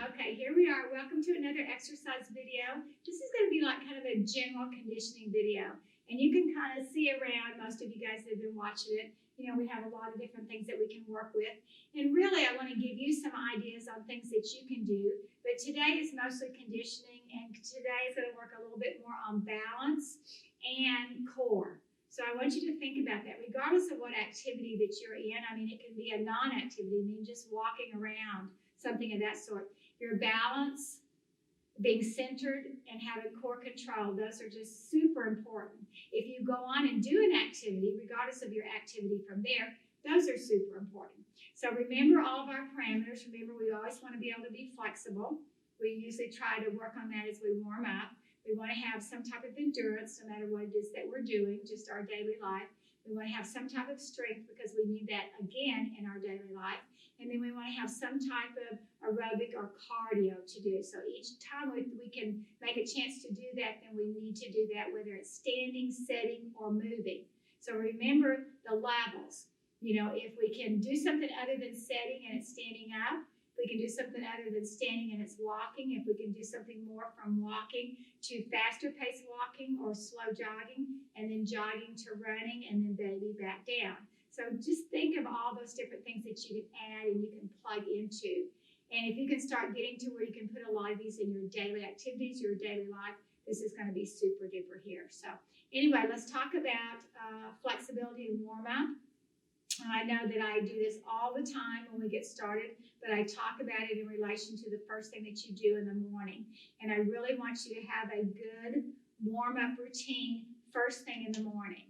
Okay, here we are. Welcome to another exercise video. This is going to be like kind of a general conditioning video. And you can kind of see around, most of you guys that have been watching it, you know, we have a lot of different things that we can work with. And really, I want to give you some ideas on things that you can do. But today is mostly conditioning, and today is going to work a little bit more on balance and core. So I want you to think about that, regardless of what activity that you're in. I mean, it can be a non-activity, I mean, just walking around, something of that sort. Your balance, being centered, and having core control, those are just super important. If you go on and do an activity, regardless of your activity from there, those are super important. So remember all of our parameters. Remember, we always want to be able to be flexible. We usually try to work on that as we warm up. We want to have some type of endurance, no matter what it is that we're doing, just our daily life. We want to have some type of strength because we need that again in our daily life. And then we want to have some type of aerobic or cardio to do. So each time we can make a chance to do that, then we need to do that, whether it's standing, sitting, or moving. So remember the levels. You know, if we can do something other than sitting and it's standing up, if we can do something other than standing and it's walking, if we can do something more from walking to faster pace walking or slow jogging, and then jogging to running, and then maybe back down. So just think of all those different things that you can add and you can plug into. And if you can start getting to where you can put a lot of these in your daily activities, your daily life, this is going to be super duper here. So anyway, let's talk about flexibility and warm up. I know that I do this all the time when we get started, but I talk about it in relation to the first thing that you do in the morning. And I really want you to have a good warm-up routine first thing in the morning.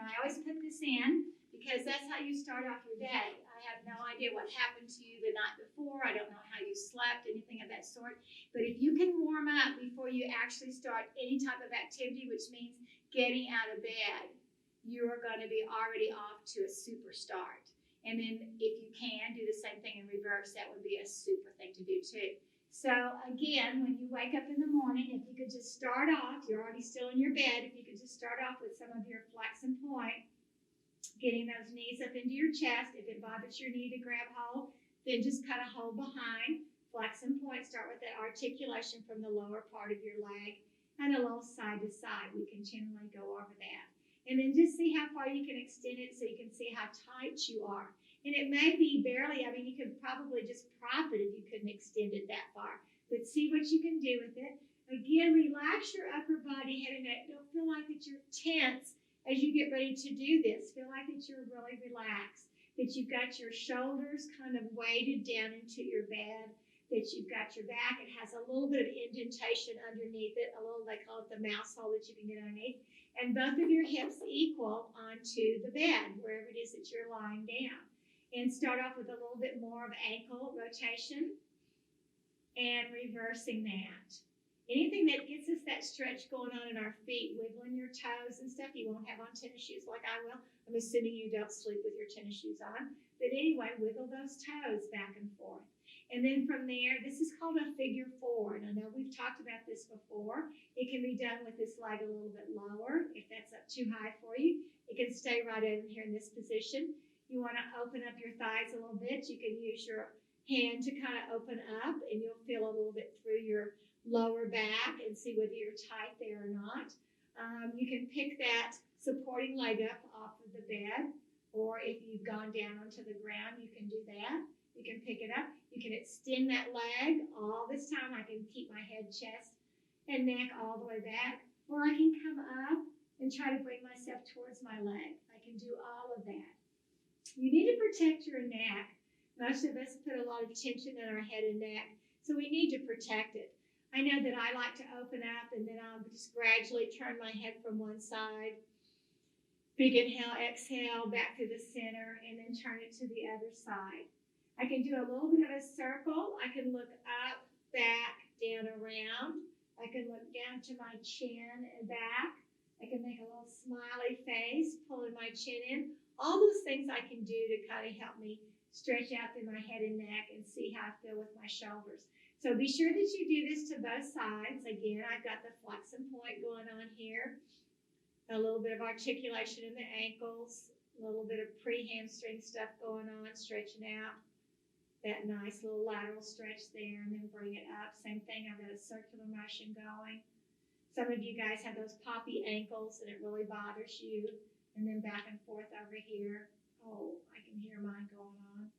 I always put this in because that's how you start off your day. I have no idea what happened to you the night before. I don't know how you slept, anything of that sort. But if you can warm up before you actually start any type of activity, which means getting out of bed, you are going to be already off to a super start. And then if you can do the same thing in reverse, that would be a super thing to do too. So again, when you wake up in the morning, if you could just start off, you're already still in your bed, if you could just start off with some of your flex and point, getting those knees up into your chest. If it bothers your knee to grab hold, then just kind of hold behind. Flex and point, start with that articulation from the lower part of your leg and a little side to side. We continually go over that. And then just see how far you can extend it so you can see how tight you are. And it may be barely, I mean, you could probably just prop it if you couldn't extend it that far. But see what you can do with it. Again, relax your upper body, head and neck. Don't feel like that you're tense as you get ready to do this. Feel like that you're really relaxed, that you've got your shoulders kind of weighted down into your bed, that you've got your back. It has a little bit of indentation underneath it, a little, they call it the mouse hole that you can get underneath. And both of your hips equal onto the bed, wherever it is that you're lying down. And start off with a little bit more of ankle rotation and reversing that. Anything that gets us that stretch going on in our feet, wiggling your toes and stuff, you won't have on tennis shoes like I will. I'm assuming you don't sleep with your tennis shoes on. But anyway, wiggle those toes back and forth. And then from there, this is called a figure four. And I know we've talked about this before. It can be done with this leg a little bit lower. If that's up too high for you, it can stay right over here in this position. You want to open up your thighs a little bit. You can use your hand to kind of open up, and you'll feel a little bit through your lower back and see whether you're tight there or not. You can pick that supporting leg up off of the bed, or if you've gone down onto the ground, you can do that. You can pick it up. You can extend that leg all this time. I can keep my head, chest, and neck all the way back, or I can come up and try to bring myself towards my leg. I can do all of that. You need to protect your neck. Most of us put a lot of tension in our head and neck, so we need to protect it. I know that I like to open up, and then I'll just gradually turn my head from one side. Big inhale, exhale, back to the center, and then turn it to the other side. I can do a little bit of a circle. I can look up, back, down, around. I can look down to my chin and back. I can make a little smiley face, pulling my chin in. All those things I can do to kind of help me stretch out through my head and neck and see how I feel with my shoulders. So be sure that you do this to both sides. Again, I've got the flex and point going on here. A little bit of articulation in the ankles. A little bit of pre-hamstring stuff going on, stretching out. that nice little lateral stretch there, and then bring it up. Same thing, I've got a circular motion going. Some of you guys have those poppy ankles and it really bothers you. And then back and forth over here. Oh, I can hear mine going on.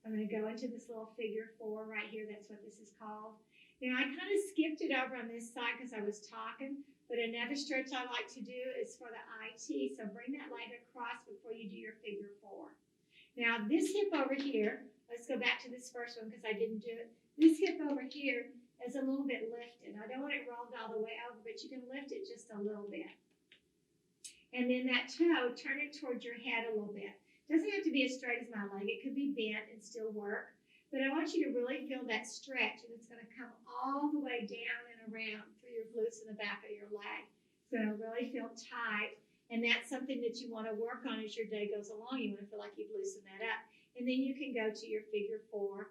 I'm going to go into this little figure 4 right here. That's what this is called. Now, I kind of skipped it over on this side because I was talking, but another stretch I like to do is for the IT. So bring that leg across before you do your figure 4. Now, this hip over here, let's go back to this first one because I didn't do it. This hip over here is a little bit lifted. I don't want it rolled all the way over, but you can lift it just a little bit. And then that toe, turn it towards your head a little bit. Doesn't have to be as straight as my leg. It could be bent and still work. But I want you to really feel that stretch, and it's going to come all the way down and around through your glutes in the back of your leg. It's going to really feel tight, and that's something that you want to work on as your day goes along. You want to feel like you've loosened that up. And then you can go to your figure 4.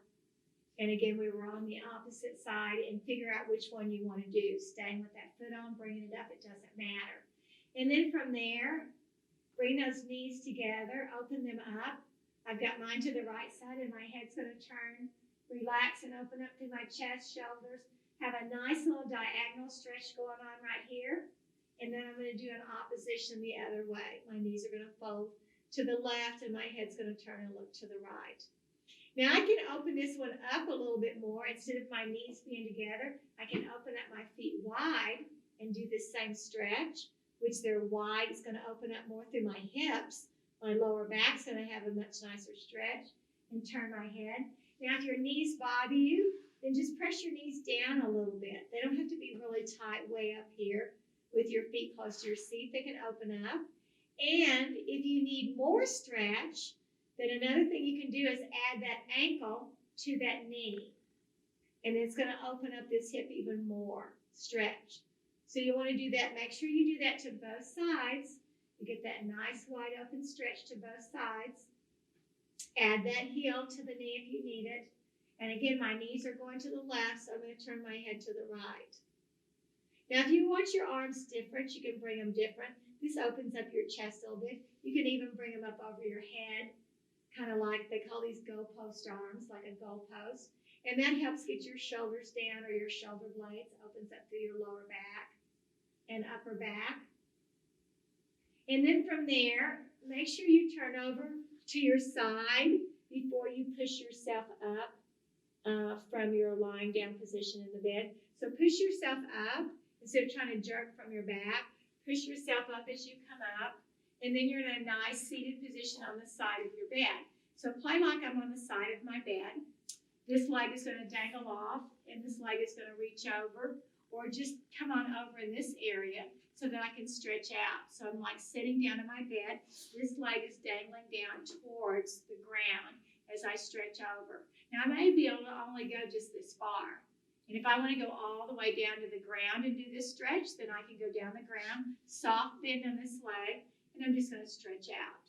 And again, we were on the opposite side, and figure out which one you want to do. Staying with that foot on, bringing it up, it doesn't matter. And then from there, bring those knees together, open them up. I've got mine to the right side and my head's going to turn. Relax and open up through my chest, shoulders. Have a nice little diagonal stretch going on right here. And then I'm going to do an opposition the other way. My knees are going to fold to the left and my head's going to turn and look to the right. Now I can open this one up a little bit more. Instead of my knees being together, I can open up my feet wide and do this same stretch. Which they're wide, it's going to open up more through my hips. My lower back's going to have a much nicer stretch. And turn my head. Now, if your knees bother you, then just press your knees down a little bit. They don't have to be really tight way up here with your feet close to your seat. They can open up. And if you need more stretch, then another thing you can do is add that ankle to that knee. And it's going to open up this hip even more. Stretch. So you want to do that. Make sure you do that to both sides. You get that nice wide open stretch to both sides. Add that heel to the knee if you need it. And again, my knees are going to the left, so I'm going to turn my head to the right. Now, if you want your arms different, you can bring them different. This opens up your chest a little bit. You can even bring them up over your head, kind of like they call these goalpost arms, like a goalpost. And that helps get your shoulders down or your shoulder blades. Opens up through your lower back and upper back. And then from there, make sure you turn over to your side before you push yourself up from your lying down position in the bed. So push yourself up instead of trying to jerk from your back. Push yourself up as you come up. And then you're in a nice seated position on the side of your bed. So play like I'm on the side of my bed. This leg is going to dangle off, and this leg is going to reach over. Or just come on over in this area so that I can stretch out. So I'm like sitting down in my bed. This leg is dangling down towards the ground as I stretch over. Now I may be able to only go just this far. And if I want to go all the way down to the ground and do this stretch, then I can go down the ground, soft bend on this leg, and I'm just going to stretch out.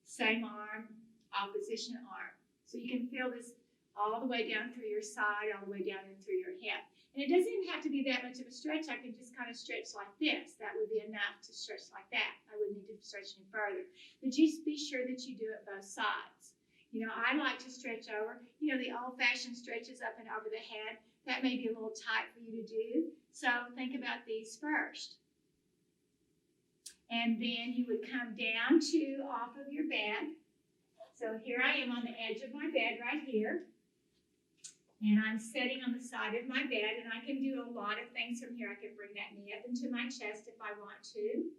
Same arm, opposition arm. So you can feel this all the way down through your side, all the way down in through your hip. And it doesn't even have to be that much of a stretch. I can just kind of stretch like this. That would be enough to stretch like that. I wouldn't need to stretch any further. But just be sure that you do it both sides. You know, I like to stretch over. You know, the old-fashioned stretches up and over the head. That may be a little tight for you to do. So think about these first. And then you would come down to off of your bed. So here I am on the edge of my bed right here. And I'm sitting on the side of my bed, and I can do a lot of things from here. I can bring that knee up into my chest if I want to.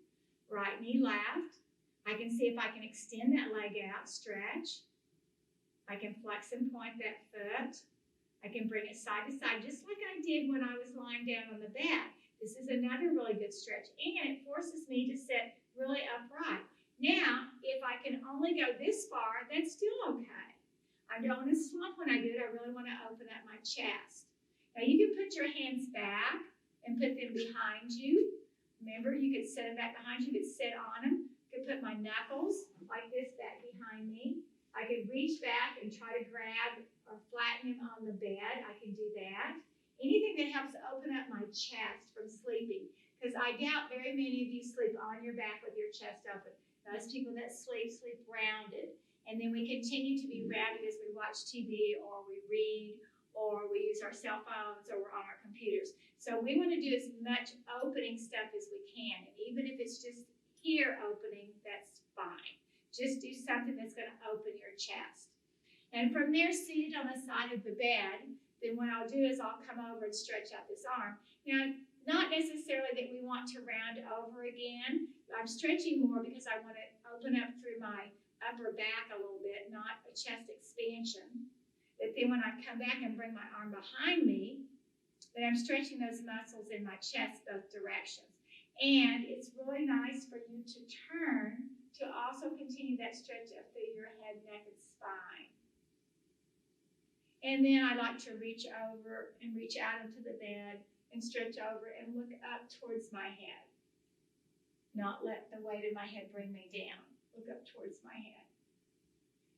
Right knee left. I can see if I can extend that leg out, stretch. I can flex and point that foot. I can bring it side to side, just like I did when I was lying down on the bed. This is another really good stretch, and it forces me to sit really upright. Now, if I can only go this far, that's still okay. I don't want to slump when I do it. I really want to open up my chest. Now, you can put your hands back and put them behind you. Remember, you could set them back behind you. You could sit on them. I could put my knuckles like this back behind me. I could reach back and try to grab or flatten him on the bed. I can do that. Anything that helps open up my chest from sleeping. Because I doubt very many of you sleep on your back with your chest open. Most people that sleep rounded. And then we continue to be rounded as we watch TV or we read or we use our cell phones or we're on our computers. So we want to do as much opening stuff as we can. And even if it's just here opening, that's fine. Just do something that's going to open your chest. And from there, seated on the side of the bed, then what I'll do is I'll come over and stretch out this arm. Now, not necessarily that we want to round over again. I'm stretching more because I want to open up through my upper back a little bit, not a chest expansion. But then when I come back and bring my arm behind me, then I'm stretching those muscles in my chest both directions. And it's really nice for you to turn to also continue that stretch up through your head, neck, and spine. And then I like to reach over and reach out into the bed and stretch over and look up towards my head. Not let the weight of my head bring me down. Look up towards my head.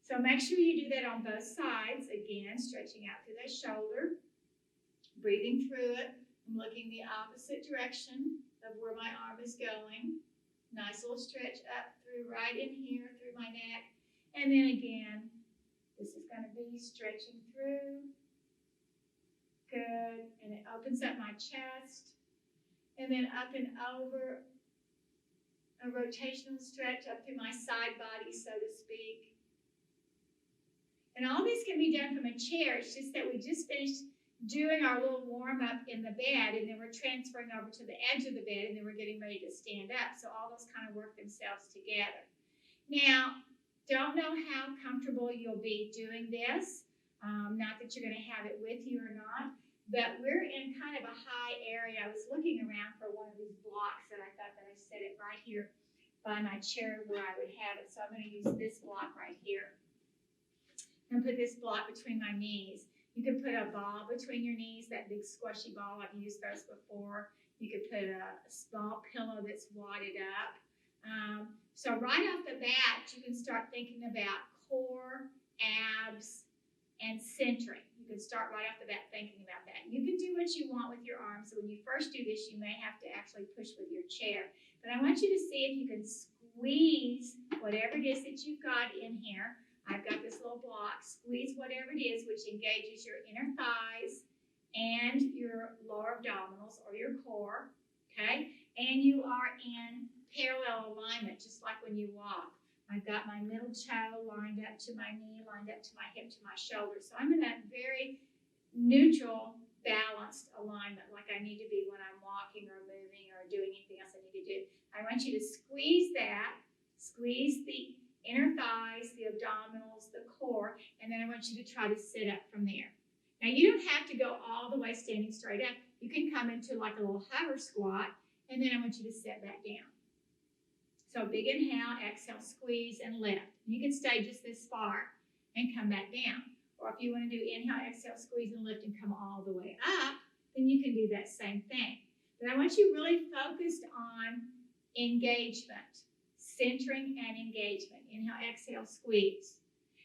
So make sure you do that on both sides. Again, stretching out through the shoulder, breathing through it. I'm looking the opposite direction of where my arm is going. Nice little stretch up through right in here, through my neck. And then again, this is going to be stretching through. Good. And it opens up my chest. And then up and over, a rotational stretch up through my side body, so to speak. And all this can be done from a chair. It's just that we just finished doing our little warm-up in the bed, and then we're transferring over to the edge of the bed, and then we're getting ready to stand up. So all those kind of work themselves together. Now, don't know how comfortable you'll be doing this. Not that you're going to have it with you or not, but we're in kind of a high area. I was looking around for one of these blocks, and I thought that I set it right here by my chair where I would have it. So I'm going to use this block right here. I'm going to put this block between my knees. You could put a ball between your knees, that big squishy ball. I've used those before. You could put a small pillow that's wadded up. So right off the bat, you can start thinking about core, abs, and centering. You can start right off the bat thinking about that. You can do what you want with your arms. So when you first do this, you may have to actually push with your chair. But I want you to see if you can squeeze whatever it is that you've got in here. I've got this little block. Squeeze whatever it is, which engages your inner thighs and your lower abdominals or your core, okay? And you are in parallel alignment, just like when you walk. I've got my middle toe lined up to my knee, lined up to my hip, to my shoulder. So I'm in that very neutral, balanced alignment, like I need to be when I'm walking or moving or doing anything else I need to do. I want you to squeeze that, squeeze the inner thighs, the abdominals, the core, and then I want you to try to sit up from there. Now, you don't have to go all the way standing straight up. You can come into like a little hover squat, and then I want you to sit back down. So big inhale, exhale, squeeze, and lift. You can stay just this far and come back down. Or if you want to do inhale, exhale, squeeze, and lift and come all the way up, then you can do that same thing. But I want you really focused on engagement, centering and engagement. Inhale, exhale, squeeze.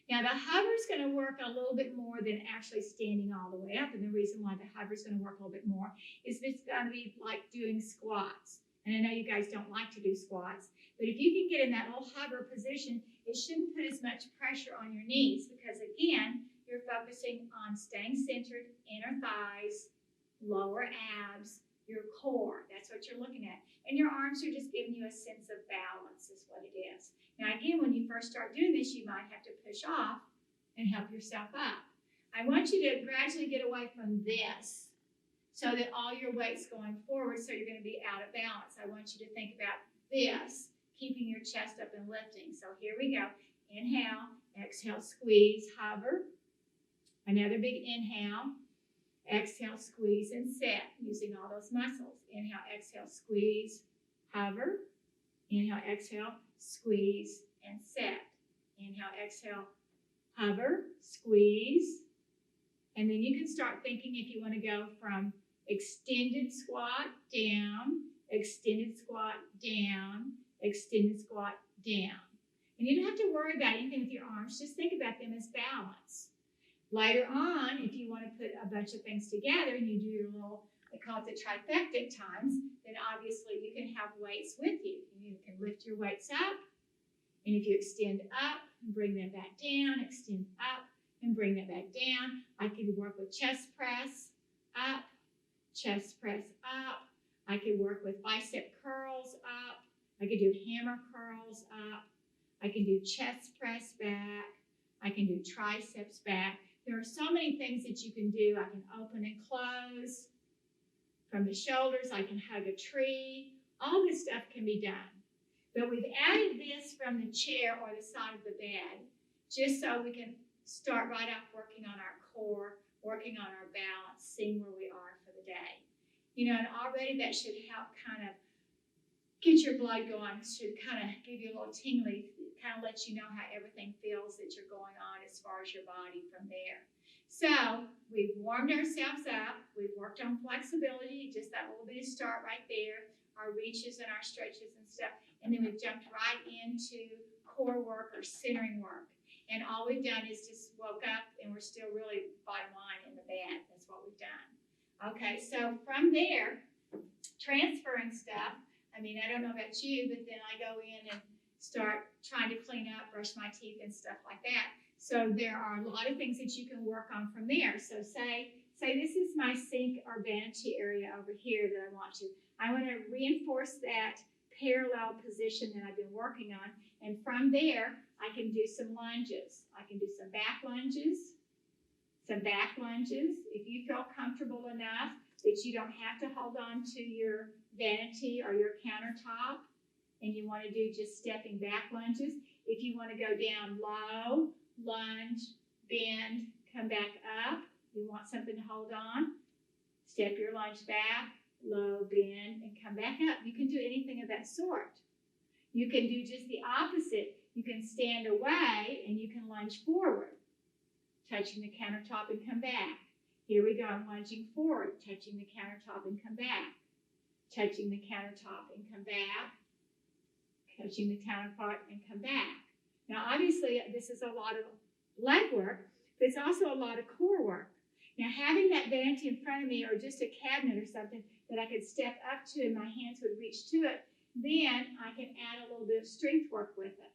Now the hover is going to work a little bit more than actually standing all the way up. And the reason why the hover is going to work a little bit more is it's going to be like doing squats. And I know you guys don't like to do squats, but if you can get in that little hover position, it shouldn't put as much pressure on your knees because, again, you're focusing on staying centered, inner thighs, lower abs, your core. That's what you're looking at. And your arms are just giving you a sense of balance is what it is. Now, again, when you first start doing this, you might have to push off and help yourself up. I want you to gradually get away from this so that all your weight's going forward, so you're going to be out of balance. I want you to think about this, keeping your chest up and lifting. So here we go. Inhale, exhale, squeeze, hover. Another big inhale. Exhale, squeeze, and sit, using all those muscles. Inhale, exhale, squeeze, hover. Inhale, exhale, squeeze, and sit. Inhale, exhale, hover, squeeze. And then you can start thinking if you want to go from extended squat down, extended squat down, extended squat down. And you don't have to worry about anything with your arms. Just think about them as balance. Later on, if you want to put a bunch of things together and you do your little, they call it the trifecta times, then obviously you can have weights with you. You can lift your weights up, and if you extend up, and bring them back down, extend up and bring them back down. I could work with chest press, up, chest press, up. I could work with bicep curls, up. I could do hammer curls, up. I can do chest press back. I can do triceps back. There are so many things that you can do. I can open and close from the shoulders. I can hug a tree. All this stuff can be done. But we've added this from the chair or the side of the bed just so we can start right off working on our core, working on our balance, seeing where we are for the day. You know, and already that should help kind of get your blood going, should kind of give you a little tingly, kind of let you know how everything feels that you're going on as far as your body from there. So we've warmed ourselves up. We've worked on flexibility, just that little bit of start right there, our reaches and our stretches and stuff. And then we've jumped right into core work or centering work. And all we've done is just woke up and we're still really bottom line in the bed. That's what we've done. Okay, so from there, transferring stuff. I mean, I don't know about you, but then I go in and start trying to clean up, brush my teeth and stuff like that. So there are a lot of things that you can work on from there. So say this is my sink or vanity area over here that I want to reinforce that parallel position that I've been working on. And from there, I can do some lunges. I can do some back lunges. If you feel comfortable enough that you don't have to hold on to your vanity or your countertop, and you want to do just stepping back lunges. If you want to go down low, lunge, bend, come back up, you want something to hold on, step your lunge back, low, bend, and come back up. You can do anything of that sort. You can do just the opposite. You can stand away and you can lunge forward, touching the countertop and come back. Here we go, I'm lunging forward, touching the countertop and come back. Touching the countertop and come back. Touching the countertop and come back. Now, obviously, this is a lot of leg work, but it's also a lot of core work. Now, having that vanity in front of me or just a cabinet or something that I could step up to and my hands would reach to it, then I can add a little bit of strength work with it.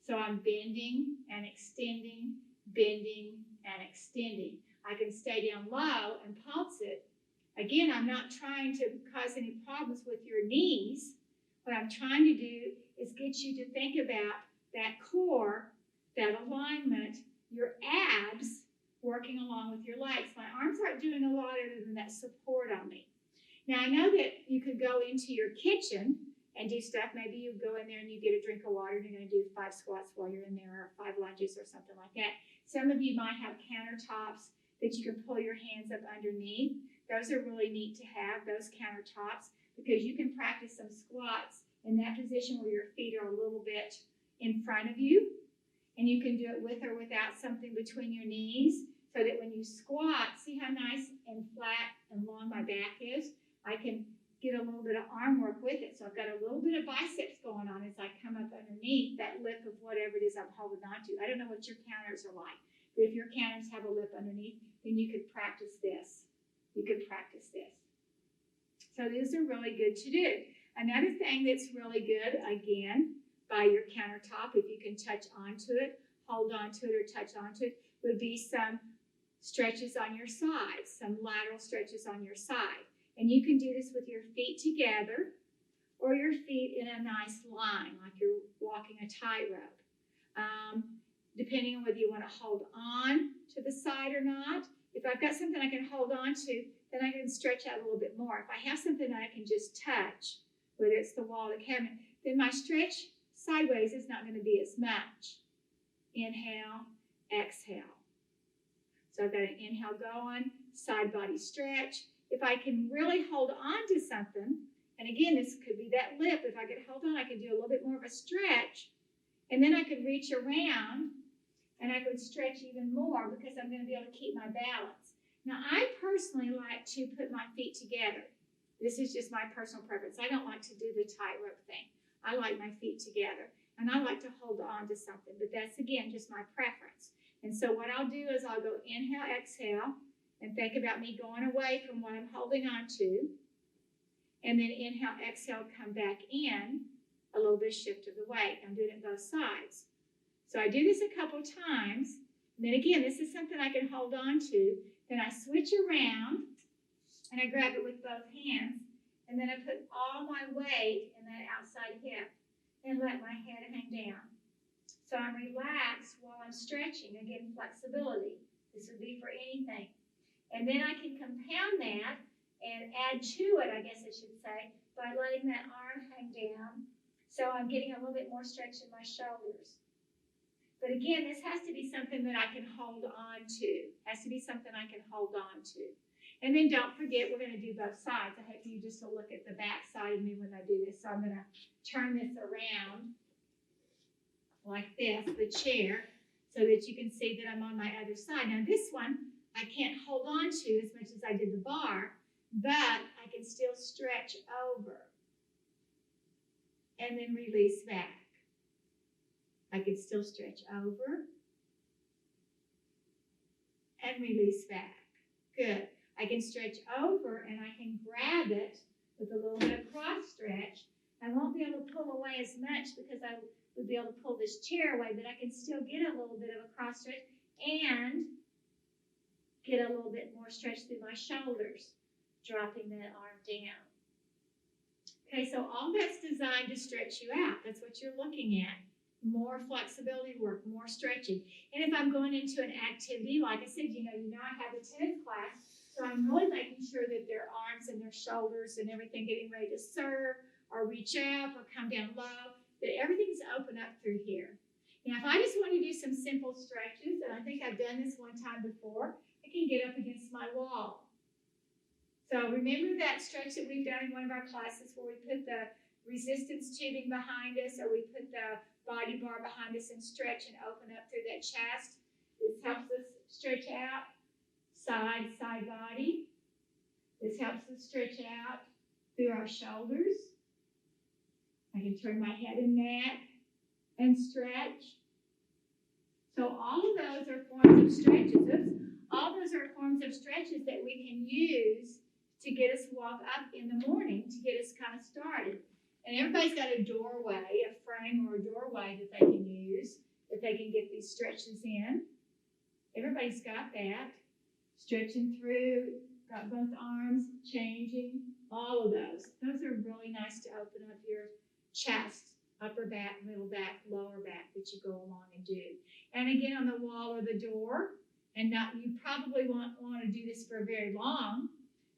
So I'm bending and extending, bending and extending. I can stay down low and pulse it. Again, I'm not trying to cause any problems with your knees. What I'm trying to do is get you to think about that core, that alignment, your abs working along with your legs. My arms aren't doing a lot other than that support on me. Now, I know that you could go into your kitchen and do stuff. Maybe you go in there and you get a drink of water and you're going to do 5 squats while you're in there or 5 lunges or something like that. Some of you might have countertops that you can pull your hands up underneath. Those are really neat to have, those countertops, because you can practice some squats in that position where your feet are a little bit in front of you. And you can do it with or without something between your knees so that when you squat, see how nice and flat and long my back is? I can get a little bit of arm work with it. So I've got a little bit of biceps going on as I come up underneath that lip of whatever it is I'm holding on to. I don't know what your counters are like, but if your counters have a lip underneath, then you could practice this. You could practice this. So these are really good to do. Another thing that's really good, again, by your countertop, if you can touch onto it, hold onto it or touch onto it, would be some stretches on your sides, some lateral stretches on your side. And you can do this with your feet together or your feet in a nice line, like you're walking a tightrope. Depending on whether you want to hold on to the side or not. If I've got something I can hold on to, then I can stretch out a little bit more. If I have something that I can just touch, whether it's the wall or the cabinet, then my stretch sideways is not going to be as much. Inhale, exhale. So I've got an inhale going, side body stretch. If I can really hold on to something, and again, this could be that lip. If I could hold on, I could do a little bit more of a stretch, and then I could reach around, and I could stretch even more because I'm going to be able to keep my balance. Now, I personally like to put my feet together. This is just my personal preference. I don't like to do the tightrope thing. I like my feet together, and I like to hold on to something, but that's, again, just my preference. And so what I'll do is I'll go inhale, exhale, and think about me going away from what I'm holding on to, and then inhale, exhale, come back in, a little bit shift of the weight. I'm doing it both sides. So I do this a couple times. And then again, this is something I can hold on to. Then I switch around and I grab it with both hands. And then I put all my weight in that outside hip and let my head hang down. So I'm relaxed while I'm stretching. Again, flexibility. This would be for anything. And then I can compound that and add to it, I guess I should say, by letting that arm hang down. So I'm getting a little bit more stretch in my shoulders. But again, this has to be something that I can hold on to. Has to be something I can hold on to. And then don't forget, we're going to do both sides. I hope you just will look at the back side of me when I do this. So I'm going to turn this around like this, the chair, so that you can see that I'm on my other side. Now this one, I can't hold on to as much as I did the bar, but I can still stretch over and then release back. I can still stretch over and release back. Good. I can stretch over and I can grab it with a little bit of cross stretch. I won't be able to pull away as much because I would be able to pull this chair away, but I can still get a little bit of a cross stretch and get a little bit more stretch through my shoulders, dropping that arm down. Okay, so all that's designed to stretch you out. That's what you're looking at. More flexibility work, more stretching. And if I'm going into an activity, like I said, you know I have a tennis class, so I'm really making sure that their arms and their shoulders and everything getting ready to serve or reach up or come down low, that everything's open up through here. Now, if I just want to do some simple stretches, and I think I've done this one time before, I can get up against my wall. So remember that stretch that we've done in one of our classes where we put the resistance tubing behind us, or we put the body bar behind us and stretch and open up through that chest. This helps us stretch out side body. This helps us stretch out through our shoulders. I can turn my head and neck and stretch. So all of those are forms of stretches. All those are forms of stretches that we can use to get us walk up in the morning, to get us kind of started. And everybody's got a doorway, a frame or a doorway that they can use, that they can get these stretches in. Everybody's got that. Stretching through, got both arms, changing, all of those. Those are really nice to open up your chest, upper back, middle back, lower back that you go along and do. And again, on the wall or the door, and you probably won't want to do this for very long,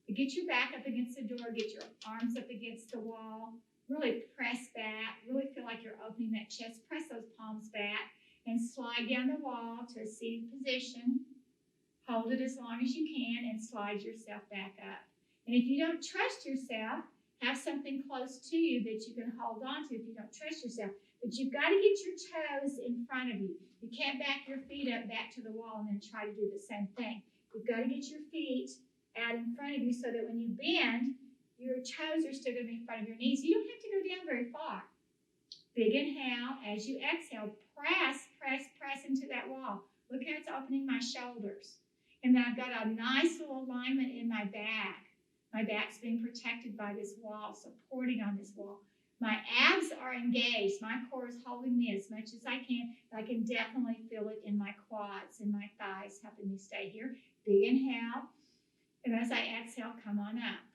but get your back up against the door, get your arms up against the wall, really press back, really feel like you're opening that chest, press those palms back, and slide down the wall to a seated position. Hold it as long as you can and slide yourself back up. And if you don't trust yourself, have something close to you that you can hold on to if you don't trust yourself. But you've got to get your toes in front of you. You can't back your feet up back to the wall and then try to do the same thing. You've got to get your feet out in front of you so that when you bend, your toes are still going to be in front of your knees. You don't have to go down very far. Big inhale. As you exhale, press into that wall. Look how it's opening my shoulders. And then I've got a nice little alignment in my back. My back's being protected by this wall, supporting on this wall. My abs are engaged. My core is holding me as much as I can. I can definitely feel it in my quads and my thighs, helping me stay here. Big inhale. And as I exhale, come on up.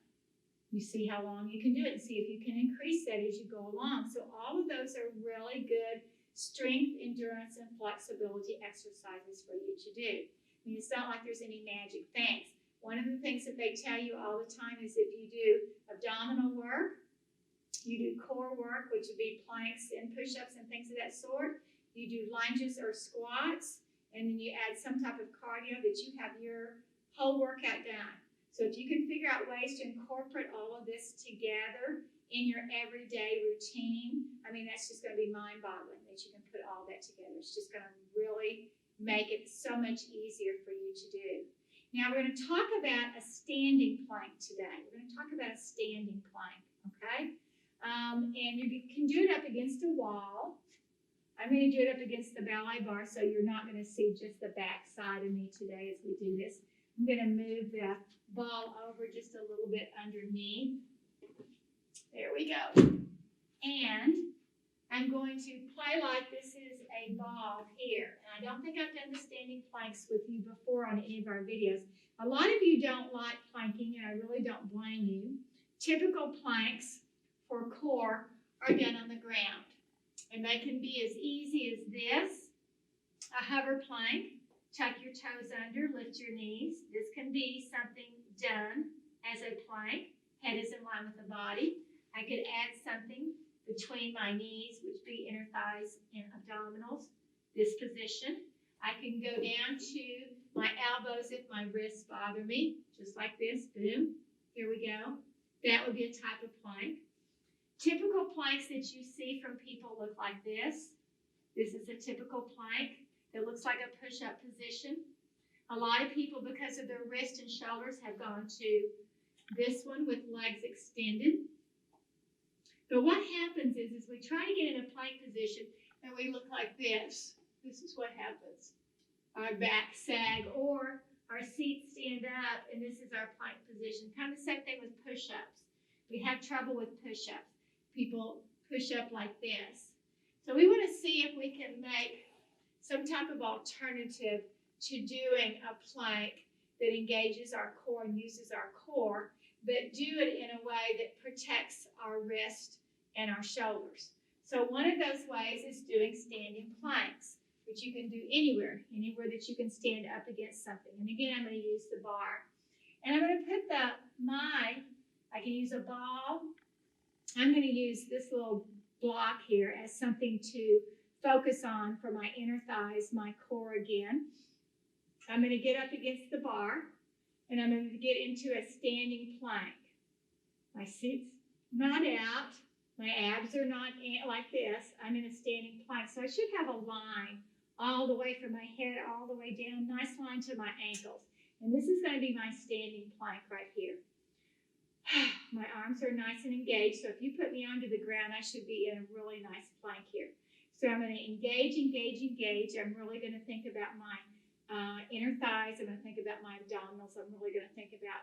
You see how long you can do it and see if you can increase that as you go along. So all of those are really good strength, endurance, and flexibility exercises for you to do. I mean, it's not like there's any magic things. One of the things that they tell you all the time is if you do abdominal work, you do core work, which would be planks and push-ups and things of that sort, you do lunges or squats, and then you add some type of cardio, that you have your whole workout done. So if you can figure out ways to incorporate all of this together in your everyday routine, I mean, that's just going to be mind-boggling that you can put all that together. It's just going to really make it so much easier for you to do. Now, we're going to talk about a standing plank today. We're going to talk about a standing plank, okay? And you can do it up against a wall. I'm going to do it up against the ballet bar, so you're not going to see just the back side of me today as we do this. I'm going to move the ball over just a little bit underneath. There we go. And I'm going to play like this is a ball here. And I don't think I've done the standing planks with you before on any of our videos. A lot of you don't like planking, and I really don't blame you. Typical planks for core are done on the ground. And they can be as easy as this, a hover plank. Tuck your toes under, lift your knees. This can be something done as a plank. Head is in line with the body. I could add something between my knees, which would be inner thighs and abdominals, this position. I can go down to my elbows if my wrists bother me, just like this, boom, here we go. That would be a type of plank. Typical planks that you see from people look like this. This is a typical plank that looks like a push-up position. A lot of people, because of their wrists and shoulders, have gone to this one with legs extended. But what happens is we try to get in a plank position and we look like this. This is what happens. Our back sag or our seat stand up, and this is our plank position. Kind of the same thing with push-ups. We have trouble with push-ups. People push up like this. So we want to see if we can make some type of alternative to doing a plank that engages our core and uses our core, but do it in a way that protects our wrist and our shoulders. So one of those ways is doing standing planks, which you can do anywhere that you can stand up against something. And again, I'm going to use the bar. And I'm going to put I can use a ball. I'm going to use this little block here as something to focus on for my inner thighs, my core again. I'm going to get up against the bar, and I'm going to get into a standing plank. My seat's not out. My abs are not like this. I'm in a standing plank. So I should have a line all the way from my head all the way down, nice line to my ankles. And this is going to be my standing plank right here. My arms are nice and engaged. So if you put me onto the ground, I should be in a really nice plank here. So I'm going to engage, engage, engage. I'm really going to think about my inner thighs. I'm going to think about my abdominals. I'm really going to think about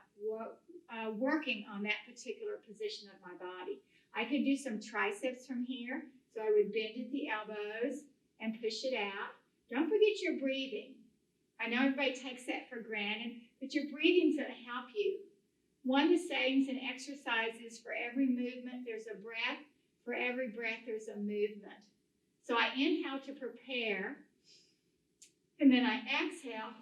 working on that particular position of my body. I could do some triceps from here. So I would bend at the elbows and push it out. Don't forget your breathing. I know everybody takes that for granted, but your breathing's going to help you. One of the sayings in exercise is for every movement, there's a breath. For every breath, there's a movement. So I inhale to prepare, and then I exhale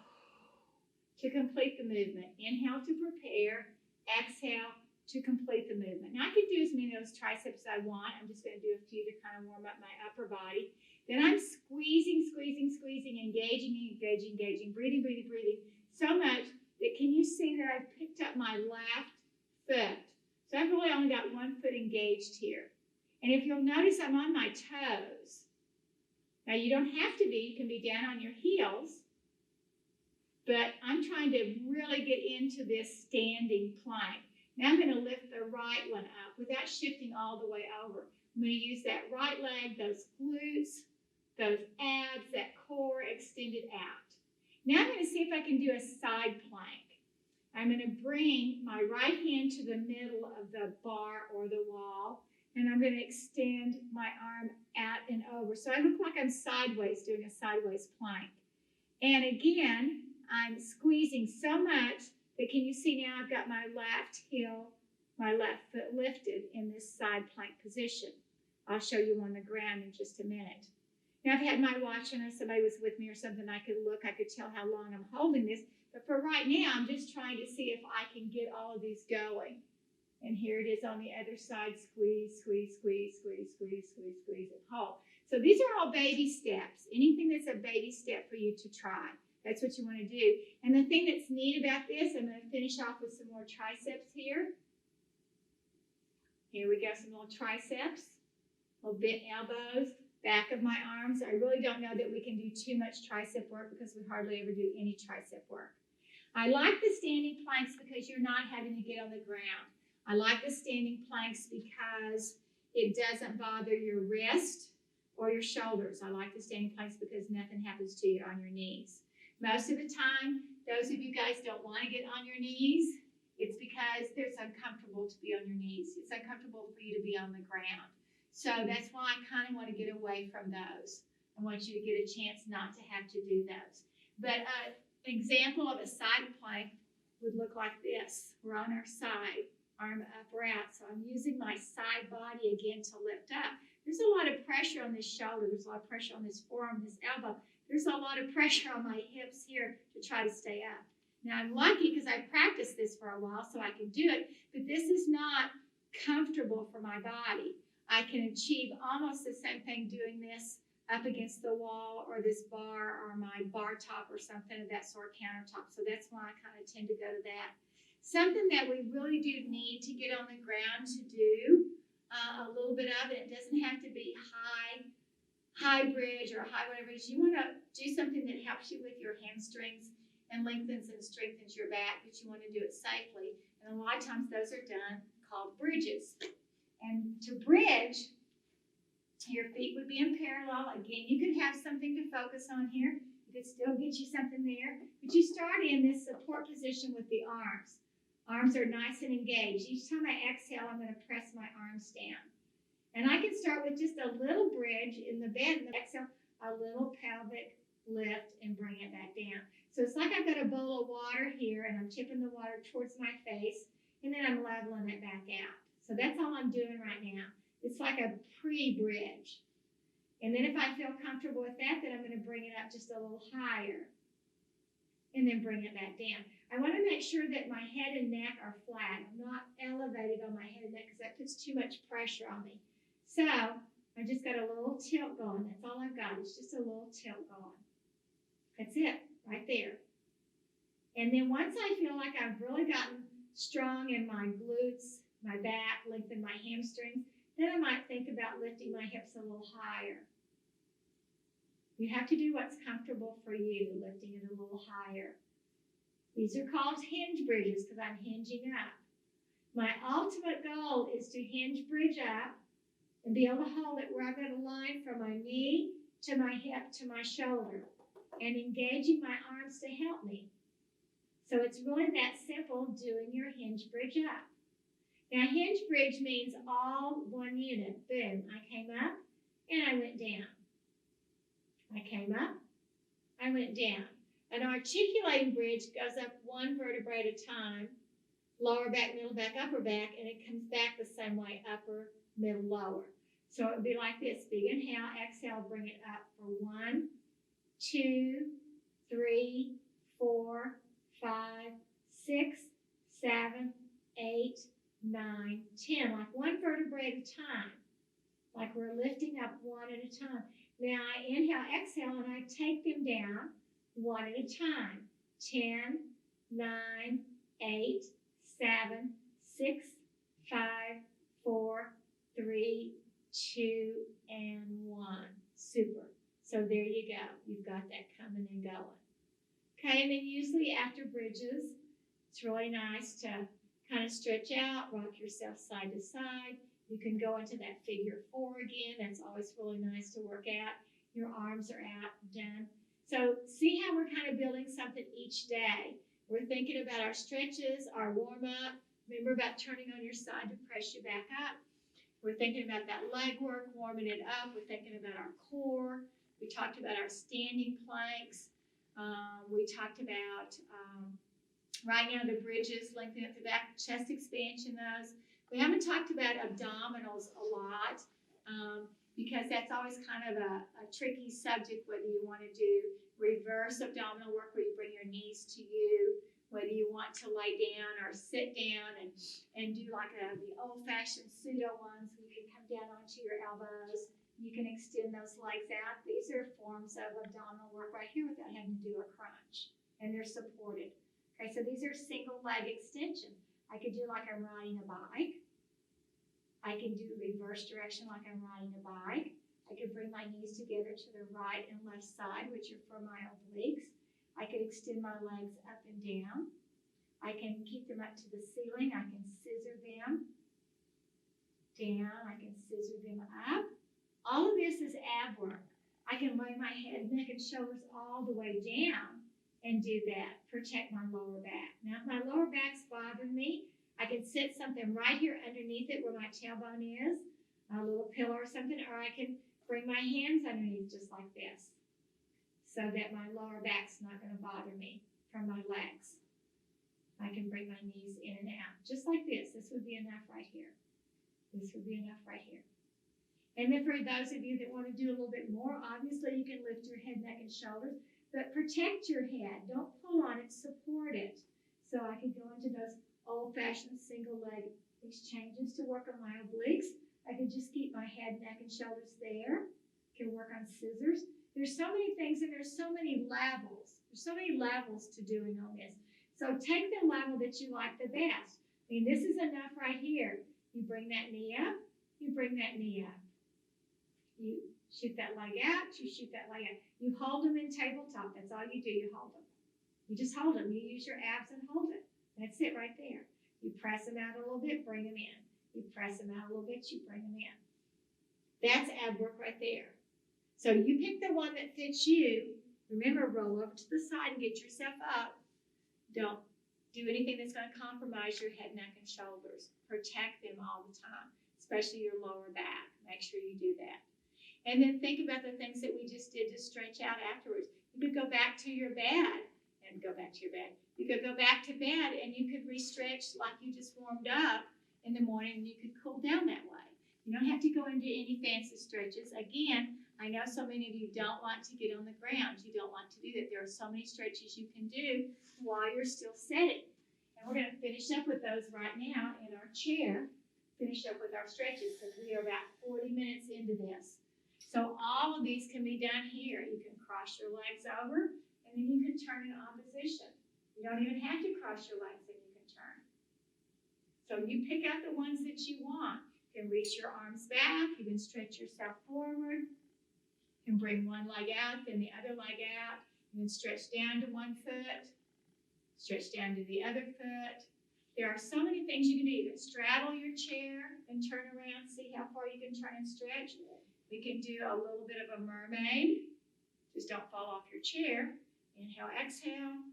to complete the movement. Inhale to prepare, exhale to complete the movement. Now I can do as many of those triceps as I want. I'm just going to do a few to kind of warm up my upper body. Then I'm squeezing, squeezing, squeezing, engaging, engaging, engaging, breathing, breathing, breathing, so much that can you see that I've picked up my left foot? So I've really only got one foot engaged here. And if you'll notice, I'm on my toes. Now you don't have to be, you can be down on your heels, but I'm trying to really get into this standing plank. Now I'm going to lift the right one up without shifting all the way over. I'm going to use that right leg, those glutes, those abs, that core extended out. Now I'm going to see if I can do a side plank. I'm going to bring my right hand to the middle of the bar or the wall, and I'm going to extend my arm out and over. So I look like I'm sideways, doing a sideways plank. And again, I'm squeezing so much that can you see now I've got my left heel, my left foot lifted in this side plank position. I'll show you on the ground in just a minute. Now I've had my watch on, if somebody was with me or something, I could look, I could tell how long I'm holding this. But for right now, I'm just trying to see if I can get all of these going. And here it is on the other side, squeeze, squeeze, squeeze, squeeze, squeeze, squeeze, squeeze, and hold. So these are all baby steps. Anything that's a baby step for you to try. That's what you want to do. And the thing that's neat about this, I'm going to finish off with some more triceps here. Here we go, some little triceps, little bent elbows, back of my arms. I really don't know that we can do too much tricep work because we hardly ever do any tricep work. I like the standing planks because you're not having to get on the ground. I like the standing planks because it doesn't bother your wrist or your shoulders. I like the standing planks because nothing happens to you on your knees. Most of the time, those of you guys don't want to get on your knees. It's because it's uncomfortable to be on your knees. It's uncomfortable for you to be on the ground. So that's why I kind of want to get away from those. I want you to get a chance not to have to do those. But an example of a side plank would look like this. We're on our side, arm up or out. So I'm using my side body again to lift up. There's a lot of pressure on this shoulder. There's a lot of pressure on this forearm, this elbow. There's a lot of pressure on my hips here to try to stay up. Now I'm lucky because I practiced this for a while so I can do it, but this is not comfortable for my body. I can achieve almost the same thing doing this up against the wall or this bar or my bar top or something of that sort, countertop. So that's why I kind of tend to go to that. Something that we really do need to get on the ground to do a little bit of it. It doesn't have to be high bridge or high whatever it is. You want to do something that helps you with your hamstrings and lengthens and strengthens your back, but you want to do it safely. And a lot of times those are done called bridges. And to bridge, your feet would be in parallel. Again, you could have something to focus on here. You could still get you something there. But you start in this support position with the arms. Arms are nice and engaged. Each time I exhale, I'm going to press my arms down. And I can start with just a little bridge in the bed. And exhale, a little pelvic lift and bring it back down. So it's like I've got a bowl of water here, and I'm tipping the water towards my face, and then I'm leveling it back out. So that's all I'm doing right now. It's like a pre-bridge. And then if I feel comfortable with that, then I'm going to bring it up just a little higher and then bring it back down. I want to make sure that my head and neck are flat. I'm not elevated on my head and neck because that puts too much pressure on me. So I just got a little tilt going. That's all I've got. It's just a little tilt going. That's it, right there. And then once I feel like I've really gotten strong in my glutes, my back, lengthen my hamstrings, then I might think about lifting my hips a little higher. You have to do what's comfortable for you, lifting it a little higher. These are called hinge bridges because I'm hinging up. My ultimate goal is to hinge bridge up and be able to hold it where I've got a line from my knee to my hip to my shoulder and engaging my arms to help me. So it's really that simple, doing your hinge bridge up. Now, hinge bridge means all one unit. Boom, I came up and I went down. I came up, I went down. An articulating bridge goes up one vertebrae at a time, lower back, middle back, upper back, and it comes back the same way, upper, middle, lower. So it would be like this. Big inhale, exhale, bring it up for 1, 2, 3, 4, 5, 6, 7, 8, 9, 10, like one vertebrae at a time, like we're lifting up one at a time. Now I inhale, exhale, and I take them down one at a time. 10, 9, 8, 7, 6, 5, 4, 3, 2, and 1. Super. So there you go. You've got that coming and going. Okay, and then usually after bridges, it's really nice to kind of stretch out, rock yourself side to side. You can go into that figure 4 again. That's always really nice to work out. Your arms are out, done. So see how we're kind of building something each day. We're thinking about our stretches, our warm-up. Remember about turning on your side to press you back up. We're thinking about that leg work, warming it up. We're thinking about our core. We talked about our standing planks. We talked about, right now, the bridges, lengthening up the back, chest expansion, those. We haven't talked about abdominals a lot because that's always kind of a tricky subject, whether you want to do reverse abdominal work where you bring your knees to you, whether you want to lay down or sit down and do like the old-fashioned pseudo ones where you can come down onto your elbows. You can extend those legs out. These are forms of abdominal work right here without having to do a crunch, and they're supported. Okay, so these are single leg extensions. I could do like I'm riding a bike. I can do reverse direction like I'm riding a bike. I could bring my knees together to the right and left side, which are for my obliques. I could extend my legs up and down. I can keep them up to the ceiling. I can scissor them down. I can scissor them up. All of this is ab work. I can lay my head, neck, and shoulders all the way down and do that. Protect my lower back. Now, if my lower back's bothering me, I can sit something right here underneath it where my tailbone is. a little pillow or something, or I can bring my hands underneath just like this so that my lower back's not going to bother me from my legs. I can bring my knees in and out just like this. This would be enough right here. This would be enough right here. And then for those of you that want to do a little bit more, obviously you can lift your head, neck, and shoulders, but protect your head. Don't pull on it, support it. So I could go into those old-fashioned single leg exchanges to work on my obliques. I could just keep my head, neck, and shoulders there. Can work on scissors. There's so many things and there's so many levels. There's so many levels to doing on this. So take the level that you like the best. I mean, this is enough right here. You bring that knee up, you bring that knee up. You shoot that leg out, you shoot that leg out. You hold them in tabletop. That's all you do, you hold them. You just hold them. You use your abs and hold it. That's it right there. You press them out a little bit, bring them in. You press them out a little bit, you bring them in. That's ab work right there. So you pick the one that fits you. Remember, roll over to the side and get yourself up. Don't do anything that's going to compromise your head, neck, and shoulders. Protect them all the time, especially your lower back. Make sure you do that. And then think about the things that we just did to stretch out afterwards. You could go back to your bed and go back to your bed. You could go back to bed and you could re-stretch like you just warmed up in the morning, and you could cool down that way. You don't have to go into any fancy stretches. Again, I know so many of you don't want to get on the ground. You don't want to do that. There are so many stretches you can do while you're still sitting. And we're going to finish up with those right now in our chair. Finish up with our stretches because we are about 40 minutes into this. So all of these can be done here. You can cross your legs over, and then you can turn in opposition. You don't even have to cross your legs, and you can turn. So you pick out the ones that you want. You can reach your arms back. You can stretch yourself forward. You can bring one leg out, then the other leg out. You can stretch down to one foot, stretch down to the other foot. There are so many things you can do. You can straddle your chair and turn around, see how far you can turn and stretch. We can do a little bit of a mermaid. Just don't fall off your chair. Inhale, exhale.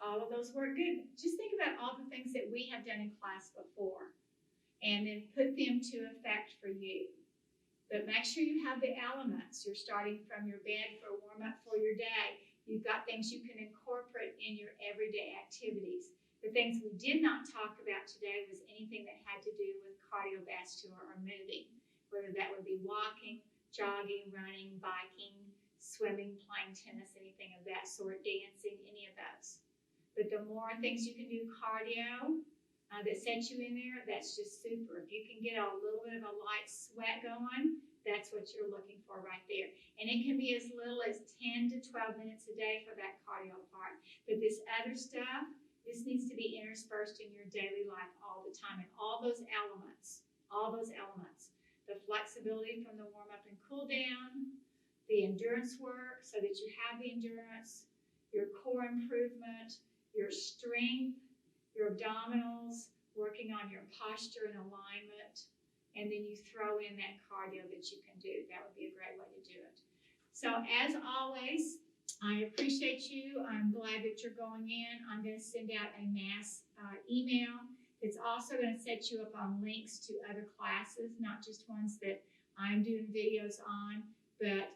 All of those work good. Just think about all the things that we have done in class before and then put them to effect for you. But make sure you have the elements. You're starting from your bed for a warm-up for your day. You've got things you can incorporate in your everyday activities. The things we did not talk about today was anything that had to do with cardiovascular or moving, whether that would be walking, jogging, running, biking, swimming, playing tennis, anything of that sort, dancing, any of those. But the more things you can do cardio that sets you in there, that's just super. If you can get a little bit of a light sweat going, that's what you're looking for right there. And it can be as little as 10 to 12 minutes a day for that cardio part. But this other stuff, this needs to be interspersed in your daily life all the time. And all those elements, the flexibility from the warm up and cool down, the endurance work so that you have the endurance, your core improvement, your strength, your abdominals, working on your posture and alignment, and then you throw in that cardio that you can do. That would be a great way to do it. So as always, I appreciate you. I'm glad that you're going in. I'm going to send out a mass email. It's also going to set you up on links to other classes, not just ones that I'm doing videos on, but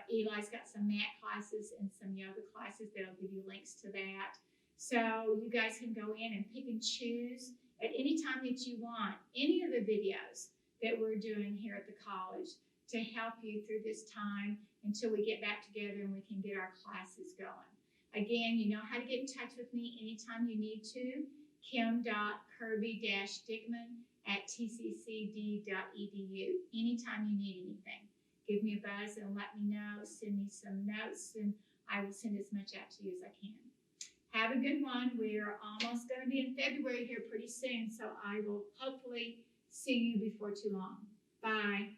Eli's got some mat classes and some yoga classes that'll give you links to that. So you guys can go in and pick and choose at any time that you want any of the videos that we're doing here at the college to help you through this time until we get back together and we can get our classes going. Again, you know how to get in touch with me anytime you need to. kim.kirby-dickman@tccd.edu. Anytime you need anything. Give me a buzz and let me know. Send me some notes and I will send as much out to you as I can. Have a good one. We're almost going to be in February here pretty soon, so I will hopefully see you before too long. Bye.